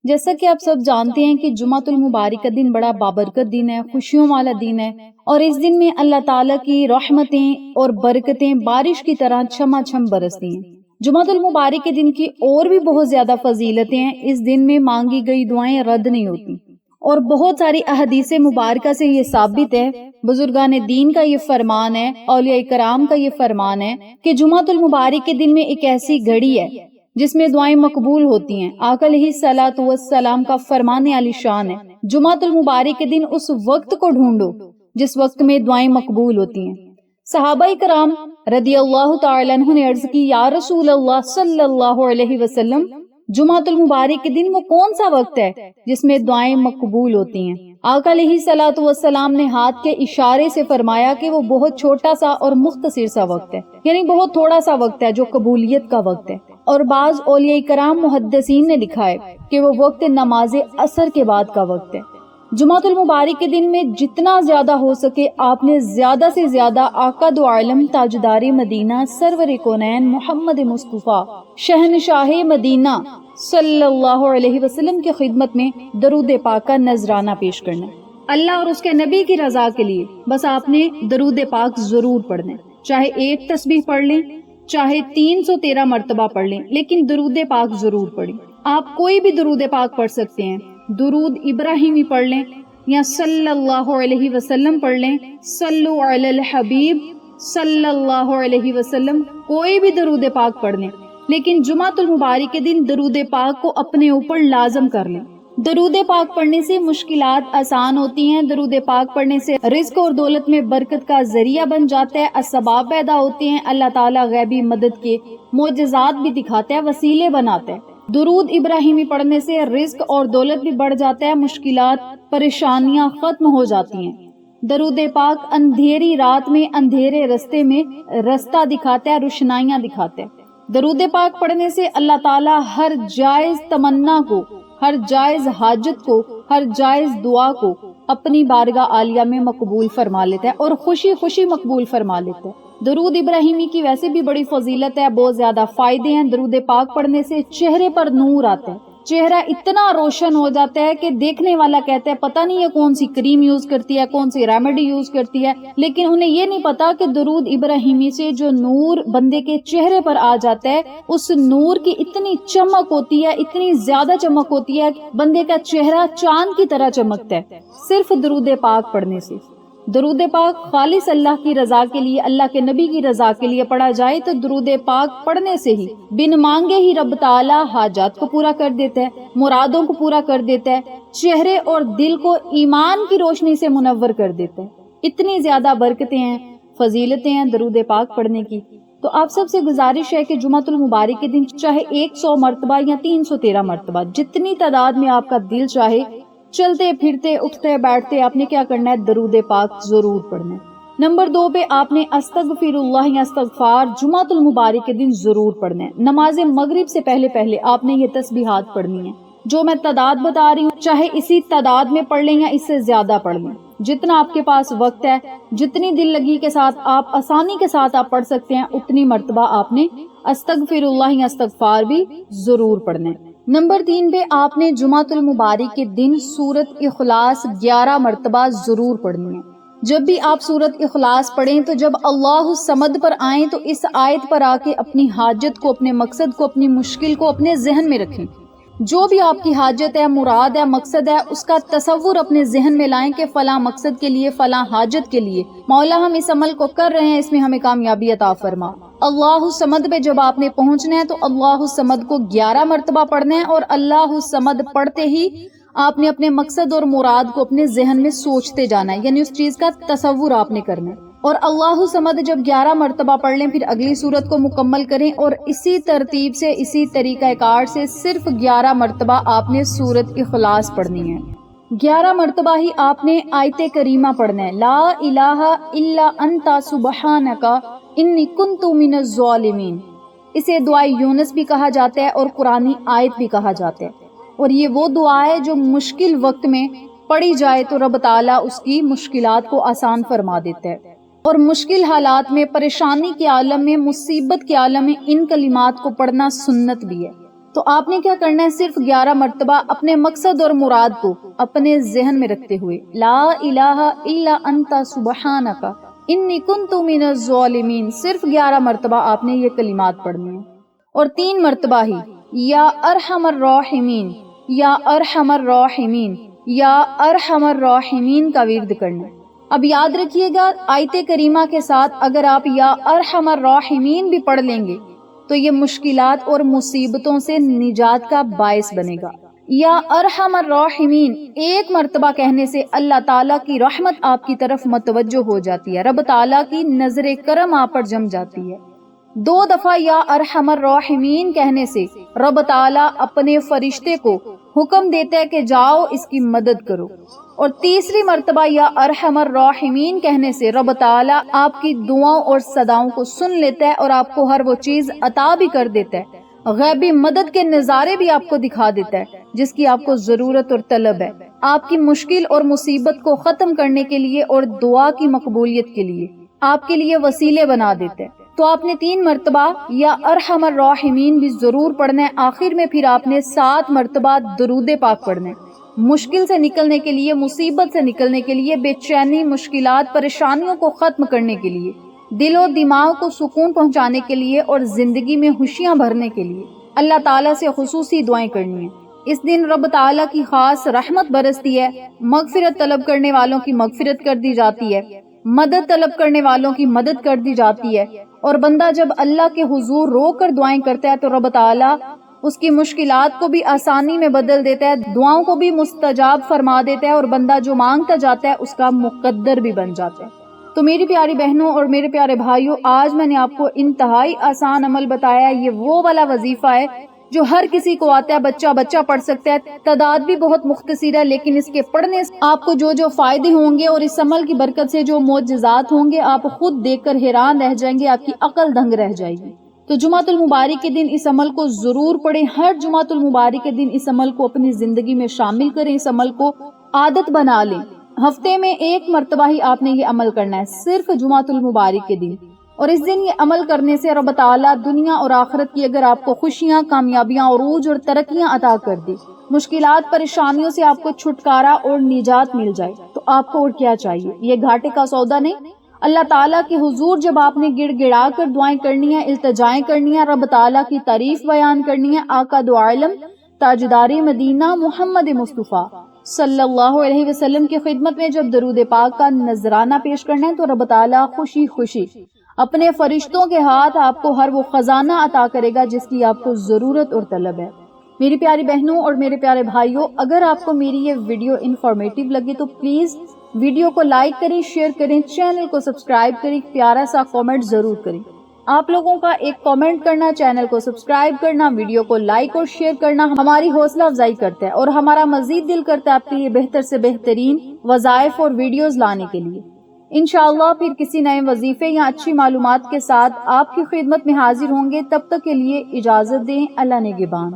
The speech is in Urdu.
جیسا کہ آپ سب جانتے ہیں کہ جمعۃ المبارک کا دن بڑا بابرکت دن ہے، خوشیوں والا دن ہے، اور اس دن میں اللہ تعالیٰ کی رحمتیں اور برکتیں بارش کی طرح چھما چھم برستی ہیں۔ جمعۃ المبارک کے دن کی اور بھی بہت زیادہ فضیلتیں ہیں۔ اس دن میں مانگی گئی دعائیں رد نہیں ہوتی، اور بہت ساری احادیث مبارکہ سے یہ ثابت ہے، بزرگان دین کا یہ فرمان ہے، اولیاء کرام کا یہ فرمان ہے کہ جمعۃ المبارک کے دن میں ایک ایسی گھڑی ہے جس میں دعائیں مقبول ہوتی ہیں۔ آقا علیہ الصلوۃ والسلام کا فرمان عالی شان ہے، جمعۃ المبارک کے دن اس وقت کو ڈھونڈو جس وقت میں دعائیں مقبول ہوتی ہیں۔ صحابہ کرام رضی اللہ تعالی عنہ نے عرض کی، یا رسول اللہ صلی اللہ علیہ وسلم، جمعۃ المبارک کے دن وہ کون سا وقت ہے جس میں دعائیں مقبول ہوتی ہیں؟ آقا علیہ الصلوۃ والسلام نے ہاتھ کے اشارے سے فرمایا کہ وہ بہت چھوٹا سا اور مختصر سا وقت ہے، یعنی بہت تھوڑا سا وقت ہے جو قبولیت کا وقت ہے۔ اور بعض اولیاء کرام محدثین نے لکھا ہے کہ وہ وقت نماز عصر کے بعد کا وقت ہے۔ جمعۃ المبارک کے دن میں جتنا زیادہ ہو سکے آپ نے زیادہ سے زیادہ آقا دو عالم تاجدار مدینہ سرور کونین محمد مصطفیٰ شہنشاہ مدینہ صلی اللہ علیہ وسلم کی خدمت میں درود پاک کا نذرانہ پیش کرنا ہے۔ اللہ اور اس کے نبی کی رضا کے لیے بس آپ نے درود پاک ضرور پڑھنا ہے، چاہے ایک تسبیح پڑھ لیں، چاہے 313 مرتبہ پڑھ لیں، لیکن درود پاک ضرور پڑھیں۔ آپ کوئی بھی درود پاک پڑھ سکتے ہیں، درود ابراہیمی پڑھ لیں یا صلی اللہ علیہ وسلم پڑھ لیں، صلو علی الحبیب صلی اللہ علیہ وسلم، کوئی بھی درود پاک پڑھ لیں، لیکن جمعۃ المبارک کے دن درود پاک کو اپنے اوپر لازم کر لیں۔ درود پاک پڑھنے سے مشکلات آسان ہوتی ہیں، درود پاک پڑھنے سے رزق اور دولت میں برکت کا ذریعہ بن جاتا ہے، اسباب پیدا ہوتے ہیں، اللہ تعالیٰ غیبی مدد کے معجزات بھی دکھاتا ہے، وسیلے بناتا ہے۔ درود ابراہیمی پڑھنے سے رزق اور دولت بھی بڑھ جاتا ہے، مشکلات پریشانیاں ختم ہو جاتی ہیں۔ درود پاک اندھیری رات میں اندھیرے رستے میں رستہ دکھاتا ہے، روشنائیاں دکھاتا ہے۔ درود پاک پڑھنے سے اللہ تعالیٰ ہر جائز تمنا کو، ہر جائز حاجت کو، ہر جائز دعا کو اپنی بارگاہ عالیہ میں مقبول فرما لیتا ہے اور خوشی خوشی مقبول فرما لیتا ہے۔ درود ابراہیمی کی ویسے بھی بڑی فضیلت ہے، بہت زیادہ فائدے ہیں۔ درود پاک پڑھنے سے چہرے پر نور آتا ہے، چہرہ اتنا روشن ہو جاتا ہے کہ دیکھنے والا کہتا ہے پتہ نہیں یہ کون سی کریم یوز کرتی ہے، کون سی ریمیڈی یوز کرتی ہے، لیکن انہیں یہ نہیں پتا کہ درود ابراہیمی سے جو نور بندے کے چہرے پر آ جاتا ہے، اس نور کی اتنی چمک ہوتی ہے، اتنی زیادہ چمک ہوتی ہے کہ بندے کا چہرہ چاند کی طرح چمکتا ہے صرف درود پاک پڑھنے سے۔ درود پاک خالص اللہ کی رضا کے لیے، اللہ کے نبی کی رضا کے لیے پڑھا جائے تو درود پاک پڑھنے سے ہی بن مانگے ہی رب تعالی حاجات کو پورا کر دیتا ہے، مرادوں کو پورا کر دیتا ہے، چہرے اور دل کو ایمان کی روشنی سے منور کر دیتا ہے۔ اتنی زیادہ برکتیں ہیں، فضیلتیں ہیں درود پاک پڑھنے کی۔ تو آپ سب سے گزارش ہے کہ جمعۃ المبارک کے دن چاہے 100 مرتبہ یا 313 مرتبہ، جتنی تعداد میں آپ کا دل چاہے، چلتے پھرتے اٹھتے بیٹھتے آپ نے کیا کرنا ہے؟ درود پاک ضرور پڑھنا ہے۔ نمبر 2 پہ آپ نے استغفر اللہ یا استغفار جمعۃ المبارک کے دن ضرور پڑھنا ہے۔ نماز مغرب سے پہلے آپ نے یہ تسبیحات پڑھنی ہیں، جو میں تعداد بتا رہی ہوں، چاہے اسی تعداد میں پڑھ لیں یا اس سے زیادہ پڑھ لیں، جتنا آپ کے پاس وقت ہے، جتنی دل لگی کے ساتھ آپ آسانی کے ساتھ آپ پڑھ سکتے ہیں، اتنی مرتبہ آپ نے استغفر اللہ یا استغفار بھی ضرور پڑھنا ہے۔ نمبر 3 پہ آپ نے جمعۃ المبارک کے دن سورت اخلاص 11 مرتبہ ضرور پڑھنی ہے۔ جب بھی آپ سورت اخلاص پڑھیں تو جب اللہ الصمد پر آئیں تو اس آیت پر آ کے اپنی حاجت کو، اپنے مقصد کو، اپنی مشکل کو اپنے ذہن میں رکھیں۔ جو بھی آپ کی حاجت ہے، مراد ہے، مقصد ہے، اس کا تصور اپنے ذہن میں لائیں کہ فلاں مقصد کے لیے، فلاں حاجت کے لیے مولا ہم اس عمل کو کر رہے ہیں، اس میں ہمیں کامیابی عطا فرما۔ اللہ الصمد پہ جب آپ نے پہنچنا ہے تو اللہ الصمد کو 11 مرتبہ پڑھنا ہے، اور اللہ الصمد پڑھتے ہی آپ نے اپنے مقصد اور مراد کو اپنے ذہن میں سوچتے جانا ہے، یعنی اس چیز کا تصور آپ نے کرنا ہے۔ اور اللہ الصمد جب 11 مرتبہ پڑھ لیں، پھر اگلی سورت کو مکمل کریں، اور اسی ترتیب سے، اسی طریقہ کار سے صرف 11 مرتبہ آپ نے سورت اخلاص پڑھنی ہے۔ 11 مرتبہ ہی آپ نے آیت کریمہ پڑھنا ہے، لا الہ الا انت سبحانک انی کنت من الظالمین۔ اسے دعائے یونس بھی کہا جاتا ہے اور قرآنی آیت بھی کہا جاتا ہے، اور یہ وہ دعا ہے جو مشکل وقت میں پڑھی جائے تو رب تعالیٰ اس کی مشکلات کو آسان فرما دیتا ہے، اور مشکل حالات میں، پریشانی کے عالم میں، مصیبت کے عالم میں ان کلمات کو پڑھنا سنت بھی ہے۔ تو آپ نے کیا کرنا ہے؟ صرف 11 مرتبہ اپنے مقصد اور مراد کو اپنے ذہن میں رکھتے ہوئے لا الہ الا انت سبحانک انی کنت من الظالمین، صرف 11 مرتبہ آپ نے یہ کلمات پڑھنے ہیں، اور 3 مرتبہ ہی یا ارحم الراحمین، یا ارحم الراحمین، یا ارحم الراحمین کا ورد کرنا ہے۔ اب یاد رکھیے گا، آیت کریمہ کے ساتھ اگر آپ یا ارحم الراحمین بھی پڑھ لیں گے تو یہ مشکلات اور مصیبتوں سے نجات کا باعث بنے گا۔ یا ارحم الراحمین ایک مرتبہ کہنے سے اللہ تعالیٰ کی رحمت آپ کی طرف متوجہ ہو جاتی ہے، رب تعالیٰ کی نظر کرم آپ پر جم جاتی ہے۔ 2 دفعہ یا ارحم الراحمین کہنے سے رب تعالیٰ اپنے فرشتے کو حکم دیتا ہے کہ جاؤ اس کی مدد کرو، اور تیسری مرتبہ یا ارحم الراحمین کہنے سے رب تعالیٰ آپ کی دعاؤں اور صداؤں کو سن لیتا ہے اور آپ کو ہر وہ چیز عطا بھی کر دیتا ہے، غیبی مدد کے نظارے بھی آپ کو دکھا دیتا ہے جس کی آپ کو ضرورت اور طلب ہے، آپ کی مشکل اور مصیبت کو ختم کرنے کے لیے اور دعا کی مقبولیت کے لیے آپ کے لیے وسیلے بنا دیتا ہے۔ تو آپ نے 3 مرتبہ یا ارحم الراحمین بھی ضرور پڑھنا ہے، آخر میں پھر آپ نے 7 مرتبہ درود پاک پڑھنا ہے، مشکل سے نکلنے کے لیے، مصیبت سے نکلنے کے لیے، بے چینی، مشکلات، پریشانیوں کو ختم کرنے کے لیے، دل و دماغ کو سکون پہنچانے کے لیے اور زندگی میں خوشیاں بھرنے کے لیے اللہ تعالیٰ سے خصوصی دعائیں کرنی ہیں۔ اس دن رب تعالیٰ کی خاص رحمت برستی ہے، مغفرت طلب کرنے والوں کی مغفرت کر دی جاتی ہے، مدد طلب کرنے والوں کی مدد کر دی جاتی ہے، اور بندہ جب اللہ کے حضور رو کر دعائیں کرتا ہے تو رب تعالیٰ اس کی مشکلات کو بھی آسانی میں بدل دیتا ہے، دعاؤں کو بھی مستجاب فرما دیتا ہے، اور بندہ جو مانگتا جاتا ہے اس کا مقدر بھی بن جاتا ہے۔ تو میری پیاری بہنوں اور میرے پیارے بھائیوں، آج میں نے آپ کو انتہائی آسان عمل بتایا ہے۔ یہ وہ والا وظیفہ ہے جو ہر کسی کو آتا ہے، بچہ پڑھ سکتا ہے، تعداد بھی بہت مختصر ہے، لیکن اس کے پڑھنے سے آپ کو جو فائدے ہوں گے اور اس عمل کی برکت سے جو معجزات ہوں گے آپ خود دیکھ کر حیران رہ جائیں گے، آپ کی عقل دنگ رہ جائے گی۔ تو جمعۃ المبارک کے دن اس عمل کو ضرور پڑھیں، ہر جمعۃ المبارک کے دن اس عمل کو اپنی زندگی میں شامل کریں، اس عمل کو عادت بنا لیں۔ ہفتے میں 1 مرتبہ ہی آپ نے یہ عمل کرنا ہے، صرف جمعۃ المبارک کے دن، اور اس دن یہ عمل کرنے سے رب تعالیٰ دنیا اور آخرت کی اگر آپ کو خوشیاں، کامیابیاں، عروج اور ترقیاں عطا کر دے، مشکلات، پریشانیوں سے آپ کو چھٹکارا اور نجات مل جائے، تو آپ کو اور کیا چاہیے؟ یہ گھاٹے کا سودا نہیں۔ اللہ تعالیٰ کے حضور جب آپ نے گڑ گڑا کر دعائیں کرنی ہیں، التجائیں کرنی ہیں، رب تعالیٰ کی تعریف بیان کرنی ہے، آقا دو عالم تاجدار مدینہ محمد مصطفیٰ صلی اللہ علیہ وسلم کی خدمت میں جب درود پاک کا نذرانہ پیش کرنا ہے تو رب تعالیٰ خوشی خوشی اپنے فرشتوں کے ہاتھ آپ کو ہر وہ خزانہ عطا کرے گا جس کی آپ کو ضرورت اور طلب ہے۔ میری پیاری بہنوں اور میرے پیارے بھائیوں، اگر آپ کو میری یہ ویڈیو انفارمیٹیو لگے تو پلیز ویڈیو کو لائک کریں، شیئر کریں، چینل کو سبسکرائب کریں، پیارا سا کامنٹ ضرور کریں۔ آپ لوگوں کا ایک کامنٹ کرنا، چینل کو سبسکرائب کرنا، ویڈیو کو لائک اور شیئر کرنا ہماری حوصلہ افزائی کرتا ہے اور ہمارا مزید دل کرتا ہے آپ کے لیے بہتر سے بہترین وظائف اور ویڈیوز لانے کے لیے۔ انشاءاللہ پھر کسی نئے وظیفے یا اچھی معلومات کے ساتھ آپ کی خدمت میں حاضر ہوں گے، تب تک کے لیے اجازت دیں۔ اللہ نگہبان۔